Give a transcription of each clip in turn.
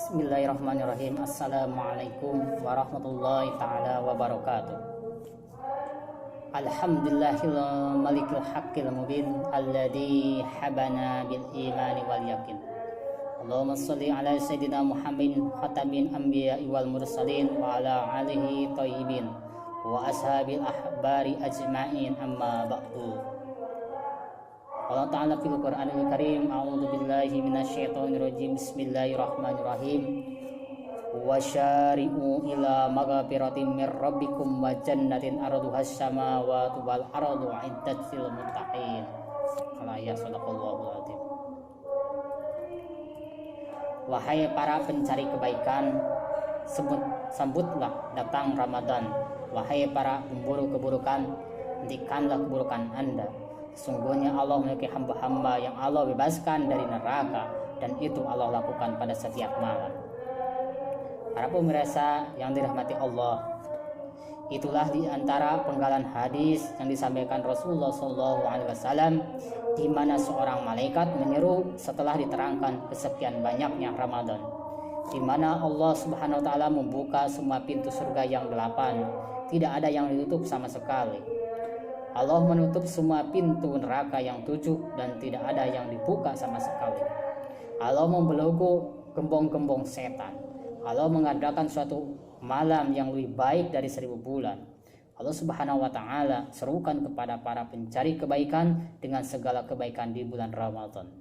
Bismillahirrahmanirrahim. Assalamualaikum warahmatullahi ta'ala wabarakatuh. Alhamdulillahil malikil haqqil mubin alladhi habana bil imani wal yakin. Allahumma salli ala sayyidina Muhammadin khatamin anbiya'i wal mursalin wa ala alihi thayyibin wa ashabil ahbari ajma'in, amma ba'du. Allah Ta'ala fil Qur'anil Karim, a'udzu billahi minasyaitonir rajim. Bismillahirrahmanirrahim. Wasyari'u ila maghfiratin mir rabbikum wa jannatin arduhas samawati wal ardu 'iddat lil muttaqin. Ya sadaqallahul azim. Wahai para pencari kebaikan, sambutlah datang Ramadan. Wahai para pemburu keburukan, hentikanlah keburukan Anda. Sesungguhnya Allah memiliki hamba-hamba yang Allah bebaskan dari neraka, dan itu Allah lakukan pada setiap malam. Para pemirsa yang dirahmati Allah, itulah di antara penggalan hadis yang disampaikan Rasulullah SAW, di mana seorang malaikat menyeru setelah diterangkan kesekian banyaknya Ramadan, di mana Allah Subhanahu Wa Taala membuka semua pintu surga yang 8, tidak ada yang ditutup sama sekali. Allah menutup semua pintu neraka yang 7 dan tidak ada yang dibuka sama sekali. Allah membelenggu gembong-gembong setan. Allah mengadakan suatu malam yang lebih baik dari 1000 bulan. Allah Subhanahu wa Ta'ala serukan kepada para pencari kebaikan dengan segala kebaikan di bulan Ramadan.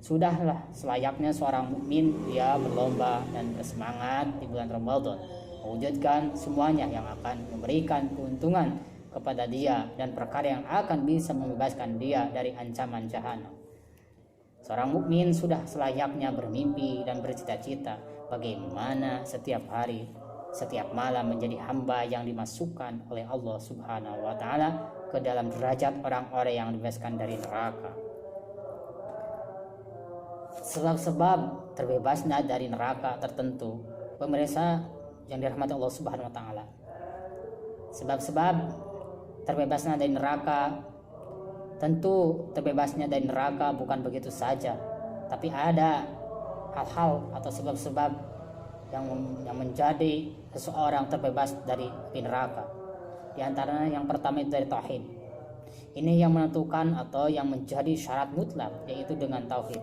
Sudahlah selayaknya seorang mukmin dia berlomba dan bersemangat di bulan Ramadan, mewujudkan semuanya yang akan memberikan keuntungan kepada dia dan perkara yang akan bisa membebaskan dia dari ancaman jahanam. Seorang mukmin sudah selayaknya bermimpi dan bercita-cita bagaimana setiap hari, setiap malam menjadi hamba yang dimasukkan oleh Allah Subhanahu wa Ta'ala ke dalam derajat orang-orang yang dibebaskan dari neraka. Sebab terbebasnya dari neraka tertentu, pemirsa yang dirahmati Allah Subhanahu wa Ta'ala, sebab-sebab terbebasnya dari neraka, tentu terbebasnya dari neraka bukan begitu saja, tapi ada hal-hal atau sebab-sebab yang menjadi seseorang terbebas dari neraka. Di antaranya yang pertama itu dari tauhid. Ini yang menentukan atau yang menjadi syarat mutlak, yaitu dengan tauhid.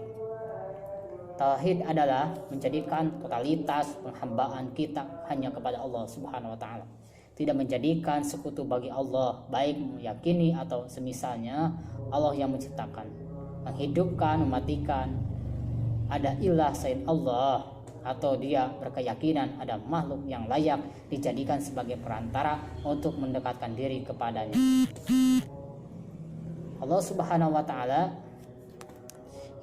Tauhid adalah menjadikan totalitas penghambaan kita hanya kepada Allah Subhanahu wa Ta'ala, tidak menjadikan sekutu bagi Allah, baik meyakini atau semisalnya Allah yang menciptakan, menghidupkan, mematikan, ada ilah selain Allah, atau dia berkeyakinan ada makhluk yang layak dijadikan sebagai perantara untuk mendekatkan diri kepadanya. Allah Subhanahu wa Ta'ala,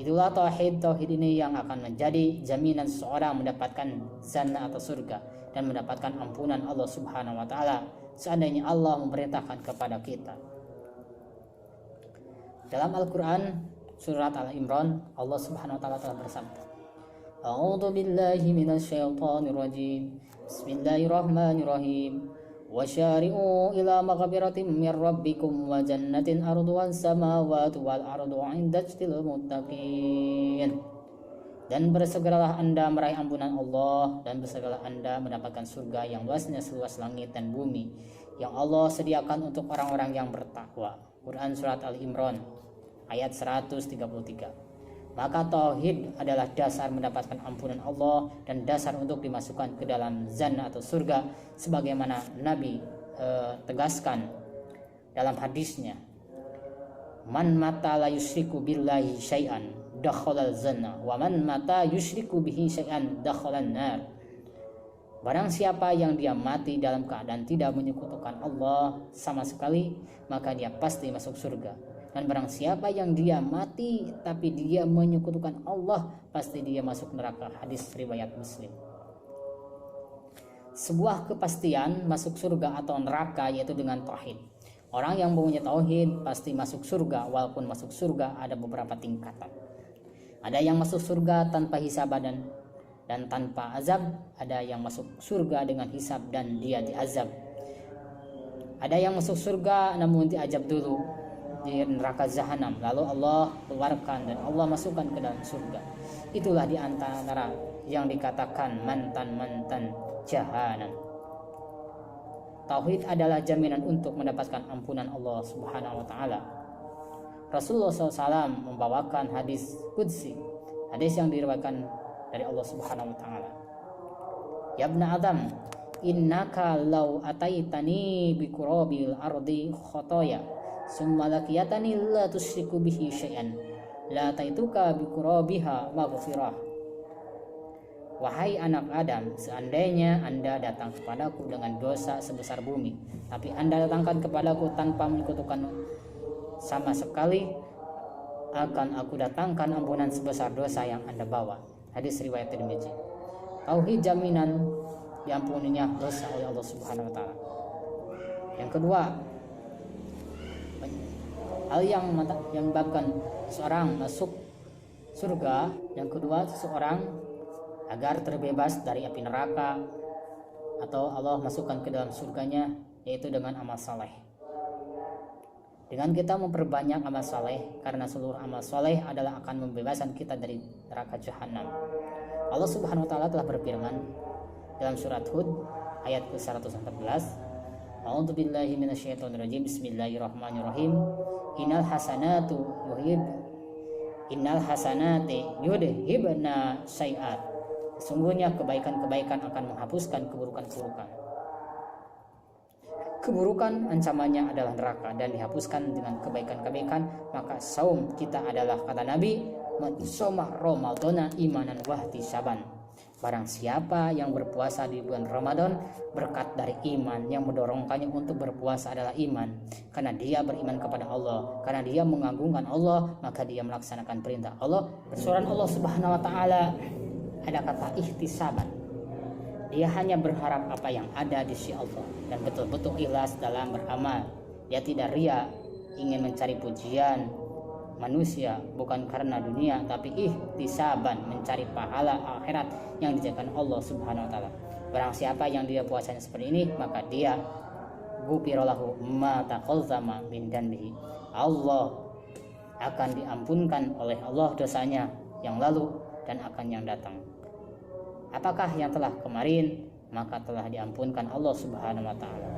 itulah tauhid ini yang akan menjadi jaminan seseorang mendapatkan jannah atau surga dan mendapatkan ampunan Allah Subhanahu wa Ta'ala seandainya Allah memerintahkan kepada kita. Dalam Al-Qur'an surat Al-Imran, Allah Subhanahu wa Ta'ala telah bersabda, A'udzu billahi minasyaitonir rajim. Bismillahirrahmanirrahim. Wasyari'u ila maghfiratin mir rabbikum wa jannatin arduhas samawati wal ardu 'iddat lil muttaqin. Dan bersegeralah Anda meraih ampunan Allah, dan bersegeralah Anda mendapatkan surga yang luasnya seluas langit dan bumi, yang Allah sediakan untuk orang-orang yang bertakwa. Quran surat Al-Imran ayat 133. Maka tauhid adalah dasar mendapatkan ampunan Allah dan dasar untuk dimasukkan ke dalam jannah atau surga, sebagaimana Nabi tegaskan dalam hadisnya, man mata la yusyriku billahi syai'an dakhalal jannah wa man mata yusyriku bihi syai'an dakhalan nar. Barang siapa yang dia mati dalam keadaan tidak menyekutukan Allah sama sekali, maka dia pasti masuk surga. Dan barang siapa yang dia mati tapi dia menyekutukan Allah, pasti dia masuk neraka. Hadis riwayat Muslim. Sebuah kepastian masuk surga atau neraka yaitu dengan tauhid. Orang yang mempunyai tauhid pasti masuk surga, walaupun masuk surga ada beberapa tingkatan. Ada yang masuk surga tanpa hisab dan tanpa azab, ada yang masuk surga dengan hisab dan dia diazab. Ada yang masuk surga namun diazab dulu, di neraka jahanam, lalu Allah keluarkan dan Allah masukkan ke dalam surga. Itulah di antara yang dikatakan mantan-mantan jahanam. Tauhid adalah jaminan untuk mendapatkan ampunan Allah Subhanahu wa taala. Rasulullah SAW membawakan hadis qudsi, hadis yang diriwayatkan dari Allah Subhanahu wa taala. Ya ibna Adam, innaka law ataitani bi qurabil ardi khotoya summa laqiyatani la tusyriku bihi syai'an la taituka bi qurabiha maghfirah. Wahai anak Adam, seandainya Anda datang kepadaku dengan dosa sebesar bumi, tapi Anda datangkan kepadaku tanpa menyekutukan sama sekali, akan aku datangkan ampunan sebesar dosa yang Anda bawa. Hadis riwayat Tirmidzi. Tauhid jaminan diampuninya dosa oleh Allah Subhanahu wa taala. Yang kedua, hal yang menyebabkan seorang masuk surga, yang kedua seseorang agar terbebas dari api neraka atau Allah masukkan ke dalam surganya, yaitu dengan amal saleh. Dengan kita memperbanyak amal saleh, karena seluruh amal saleh adalah akan membebaskan kita dari neraka jahanam. Allah Subhanahu wa taala telah berfirman dalam surat Hud ayat ke-114, A'udzu billahi minasyaitonir rajim. Bismillahirrahmanirrahim. Innal hasanati yudhibna syai'at. Sesungguhnya kebaikan-kebaikan akan menghapuskan keburukan-keburukan. Keburukan ancamannya adalah neraka dan dihapuskan dengan kebaikan-kebaikan. Maka saum kita adalah, kata Nabi, man shoma ramadhana imanan wahtisaban. Barang siapa yang berpuasa di bulan Ramadan berkat dari iman, yang mendorongkannya untuk berpuasa adalah iman, karena dia beriman kepada Allah, karena dia mengagungkan Allah, maka dia melaksanakan perintah Allah. Bersurat Allah Subhanahu wa taala ada kata ihtisaban. Dia hanya berharap apa yang ada di sisi Allah dan betul-betul ikhlas dalam beramal. Dia tidak ria, ingin mencari pujian manusia bukan karena dunia, tapi ihtisaban, mencari pahala akhirat yang dijaga Allah Subhanahu wa taala. Barang siapa yang dia puasanya seperti ini, maka dia ghufirallahu ma taqaddama min dzambihi. Allah akan diampunkan oleh Allah dosanya yang lalu dan akan yang datang. Apakah yang telah kemarin, maka telah diampunkan Allah Subhanahu wa taala.